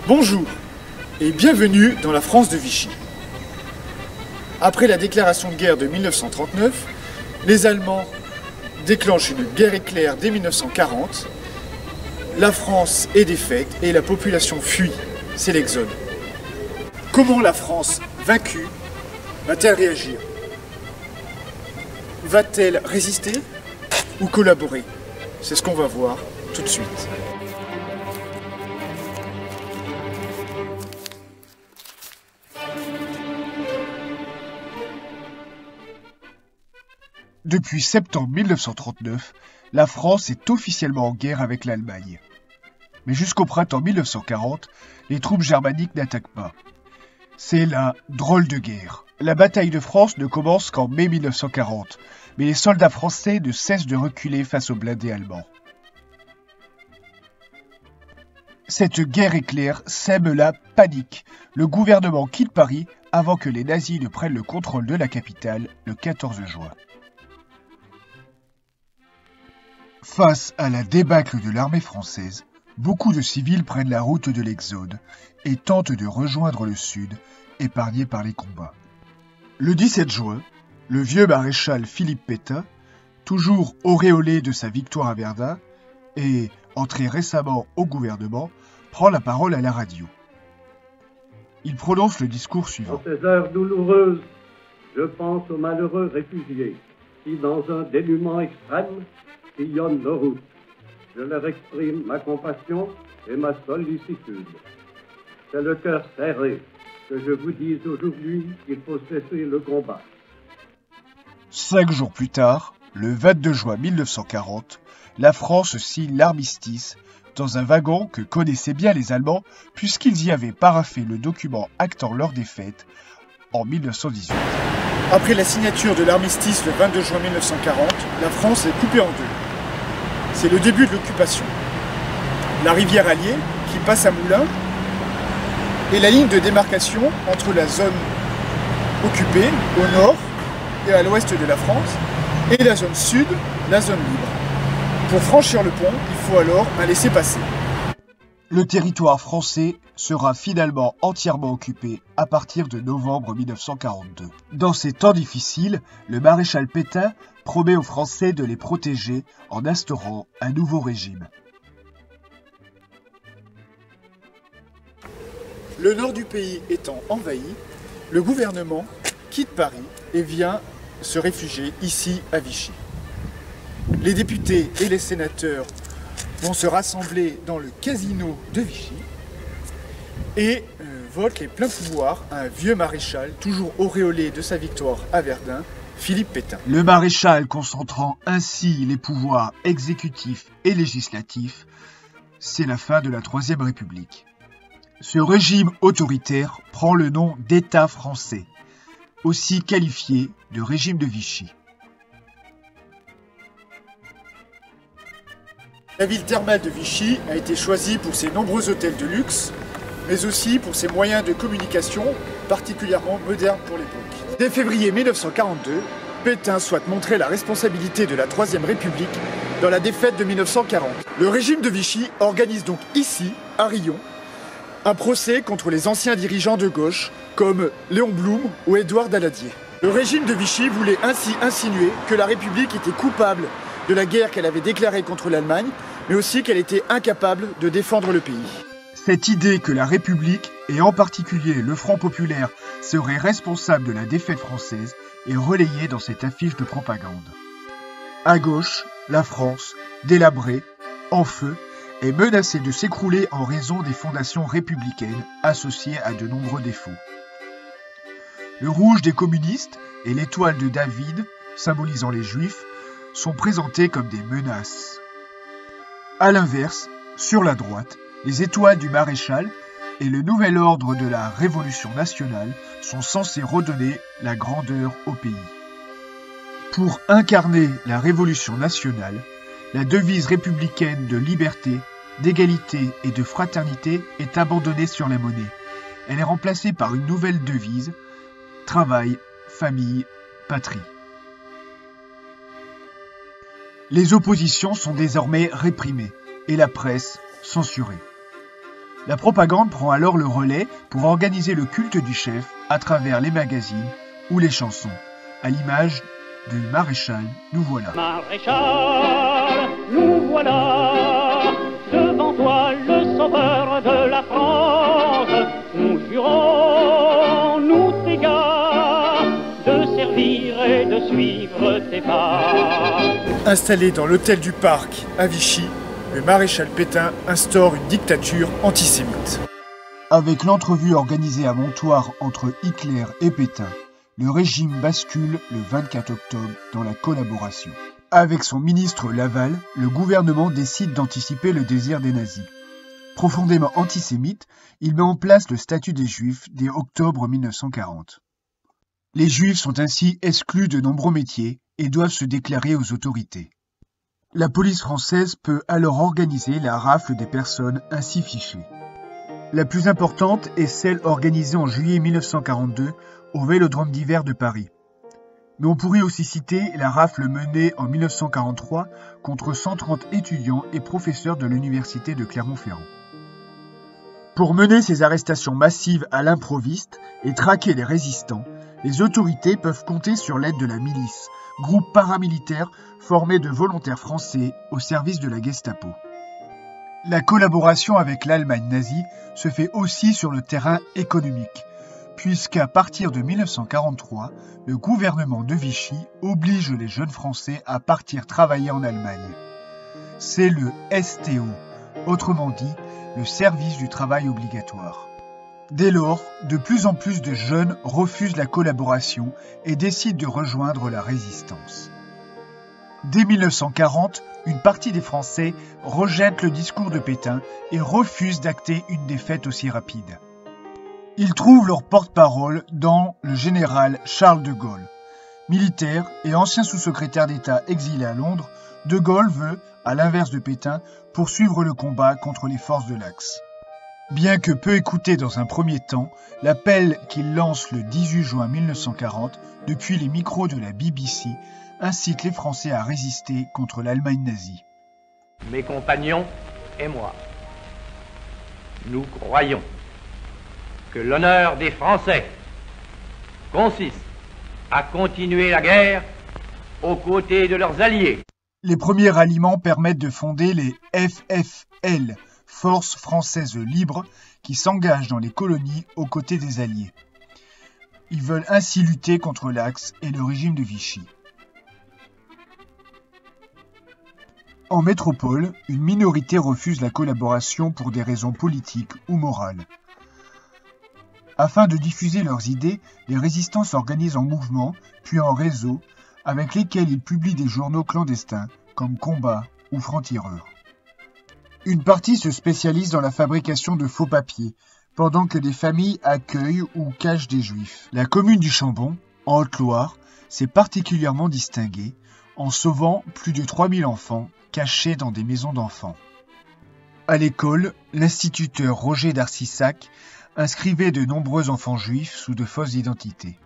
Bonjour et bienvenue dans la France de Vichy. Après la déclaration de guerre de 1939, les Allemands déclenchent une guerre éclair dès 1940. La France est défaite et la population fuit. C'est l'exode. Comment la France, vaincue, va-t-elle réagir? Va-t-elle résister ou collaborer? C'est ce qu'on va voir tout de suite. Depuis septembre 1939, la France est officiellement en guerre avec l'Allemagne. Mais jusqu'au printemps 1940, les troupes germaniques n'attaquent pas. C'est la drôle de guerre. La bataille de France ne commence qu'en mai 1940, mais les soldats français ne cessent de reculer face aux blindés allemands. Cette guerre éclair sème la panique. Le gouvernement quitte Paris avant que les nazis ne prennent le contrôle de la capitale le 14 juin. Face à la débâcle de l'armée française, beaucoup de civils prennent la route de l'exode et tentent de rejoindre le sud, épargné par les combats. Le 17 juin, le vieux maréchal Philippe Pétain, toujours auréolé de sa victoire à Verdun et entré récemment au gouvernement, prend la parole à la radio. Il prononce le discours suivant. En ces heures douloureuses, je pense aux malheureux réfugiés qui, dans un dénuement extrême, sillonnent nos routes. Je leur exprime ma compassion et ma sollicitude. C'est le cœur serré que je vous dis aujourd'hui qu'il faut cesser le combat. 5 jours plus tard, le 22 juin 1940, la France signe l'armistice dans un wagon que connaissaient bien les Allemands puisqu'ils y avaient paraphé le document actant leur défaite en 1918. Après la signature de l'armistice le 22 juin 1940, la France est coupée en deux. C'est le début de l'occupation. La rivière Allier, qui passe à Moulins, est la ligne de démarcation entre la zone occupée, au nord et à l'ouest de la France, et la zone sud, la zone libre. Pour franchir le pont, il faut alors un laissez-passer. Le territoire français sera finalement entièrement occupé à partir de novembre 1942. Dans ces temps difficiles, le maréchal Pétain promet aux Français de les protéger en instaurant un nouveau régime. Le nord du pays étant envahi, le gouvernement quitte Paris et vient se réfugier ici à Vichy. Les députés et les sénateurs vont se rassembler dans le casino de Vichy et votent les pleins pouvoirs à un vieux maréchal, toujours auréolé de sa victoire à Verdun, Philippe Pétain. Le maréchal concentrant ainsi les pouvoirs exécutifs et législatifs, c'est la fin de la Troisième République. Ce régime autoritaire prend le nom d'État français, aussi qualifié de régime de Vichy. La ville thermale de Vichy a été choisie pour ses nombreux hôtels de luxe, mais aussi pour ses moyens de communication particulièrement modernes pour l'époque. Dès février 1942, Pétain souhaite montrer la responsabilité de la Troisième République dans la défaite de 1940. Le régime de Vichy organise donc ici, à Riom, un procès contre les anciens dirigeants de gauche, comme Léon Blum ou Édouard Daladier. Le régime de Vichy voulait ainsi insinuer que la République était coupable de la guerre qu'elle avait déclarée contre l'Allemagne, mais aussi qu'elle était incapable de défendre le pays. Cette idée que la République, et en particulier le Front populaire, serait responsable de la défaite française est relayée dans cette affiche de propagande. À gauche, la France, délabrée, en feu, est menacée de s'écrouler en raison des fondations républicaines associées à de nombreux défauts. Le rouge des communistes et l'étoile de David, symbolisant les Juifs, sont présentés comme des menaces. À l'inverse, sur la droite, les étoiles du maréchal et le nouvel ordre de la Révolution nationale sont censés redonner la grandeur au pays. Pour incarner la Révolution nationale, la devise républicaine de liberté, d'égalité et de fraternité est abandonnée sur la monnaie. Elle est remplacée par une nouvelle devise, travail, famille, patrie. Les oppositions sont désormais réprimées et la presse censurée. La propagande prend alors le relais pour organiser le culte du chef à travers les magazines ou les chansons, à l'image de Maréchal, nous voilà. Maréchal, nous voilà, devant toi le sauveur de la France. Nous jurons, nous tes gars, de servir et de suivre tes pas. Installé dans l'hôtel du Parc à Vichy, le maréchal Pétain instaure une dictature antisémite. Avec l'entrevue organisée à Montoire entre Hitler et Pétain, le régime bascule le 24 octobre dans la collaboration. Avec son ministre Laval, le gouvernement décide d'anticiper le désir des nazis. Profondément antisémite, il met en place le statut des Juifs dès octobre 1940. Les Juifs sont ainsi exclus de nombreux métiers et doivent se déclarer aux autorités. La police française peut alors organiser la rafle des personnes ainsi fichées. La plus importante est celle organisée en juillet 1942 au Vélodrome d'hiver de Paris. Mais on pourrait aussi citer la rafle menée en 1943 contre 130 étudiants et professeurs de l'université de Clermont-Ferrand. Pour mener ces arrestations massives à l'improviste et traquer les résistants, les autorités peuvent compter sur l'aide de la milice, groupe paramilitaire formé de volontaires français au service de la Gestapo. La collaboration avec l'Allemagne nazie se fait aussi sur le terrain économique, puisqu'à partir de 1943, le gouvernement de Vichy oblige les jeunes Français à partir travailler en Allemagne. C'est le STO, autrement dit, le service du travail obligatoire. Dès lors, de plus en plus de jeunes refusent la collaboration et décident de rejoindre la résistance. Dès 1940, une partie des Français rejette le discours de Pétain et refuse d'acter une défaite aussi rapide. Ils trouvent leur porte-parole dans le général Charles de Gaulle. Militaire et ancien sous-secrétaire d'État exilé à Londres, de Gaulle veut, à l'inverse de Pétain, poursuivre le combat contre les forces de l'Axe. Bien que peu écouté dans un premier temps, l'appel qu'il lance le 18 juin 1940 depuis les micros de la BBC incite les Français à résister contre l'Allemagne nazie. Mes compagnons et moi, nous croyons que l'honneur des Français consiste à continuer la guerre aux côtés de leurs alliés. Les premiers ralliements permettent de fonder les FFL, Forces françaises libres, qui s'engagent dans les colonies aux côtés des Alliés. Ils veulent ainsi lutter contre l'Axe et le régime de Vichy. En métropole, une minorité refuse la collaboration pour des raisons politiques ou morales. Afin de diffuser leurs idées, les résistants s'organisent en mouvements, puis en réseaux, avec lesquels ils publient des journaux clandestins, comme Combat ou Franc-Tireur. Une partie se spécialise dans la fabrication de faux papiers, pendant que des familles accueillent ou cachent des juifs. La commune du Chambon, en Haute-Loire, s'est particulièrement distinguée, en sauvant plus de 3000 enfants cachés dans des maisons d'enfants. À l'école, l'instituteur Roger d'Arcissac inscrivait de nombreux enfants juifs sous de fausses identités.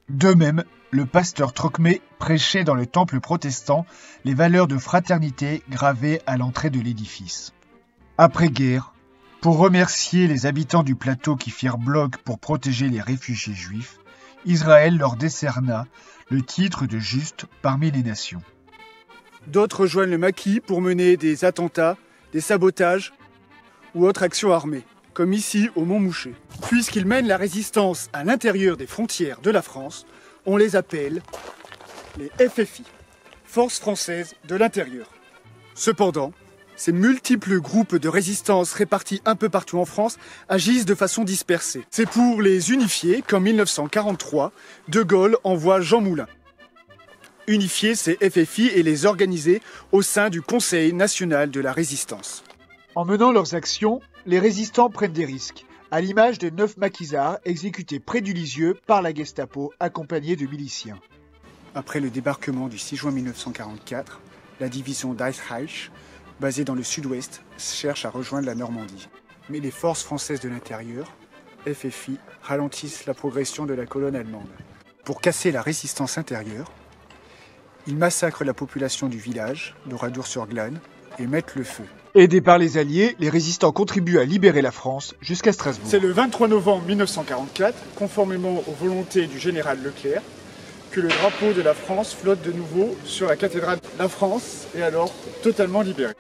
De même, le pasteur Trocmé prêchait dans le temple protestant les valeurs de fraternité gravées à l'entrée de l'édifice. Après-guerre, pour remercier les habitants du plateau qui firent bloc pour protéger les réfugiés juifs, Israël leur décerna le titre de juste parmi les nations. D'autres rejoignent le maquis pour mener des attentats, des sabotages ou autres actions armées, comme ici au Mont-Mouchet. Puisqu'ils mènent la résistance à l'intérieur des frontières de la France, on les appelle les FFI, Forces françaises de l'intérieur. Cependant, ces multiples groupes de résistance répartis un peu partout en France agissent de façon dispersée. C'est pour les unifier qu'en 1943, De Gaulle envoie Jean Moulin unifier ces FFI et les organiser au sein du Conseil national de la résistance. En menant leurs actions, les résistants prennent des risques, à l'image de 9 maquisards exécutés près du Lisieux par la Gestapo accompagnés de miliciens. Après le débarquement du 6 juin 1944, la division d'Eichreich, basée dans le sud-ouest, cherche à rejoindre la Normandie. Mais les forces françaises de l'intérieur, FFI, ralentissent la progression de la colonne allemande. Pour casser la résistance intérieure, ils massacrent la population du village, d'Oradour-sur-Glane, et mettent le feu. Aidés par les Alliés, les résistants contribuent à libérer la France jusqu'à Strasbourg. C'est le 23 novembre 1944, conformément aux volontés du général Leclerc, que le drapeau de la France flotte de nouveau sur la cathédrale. La France est alors totalement libérée.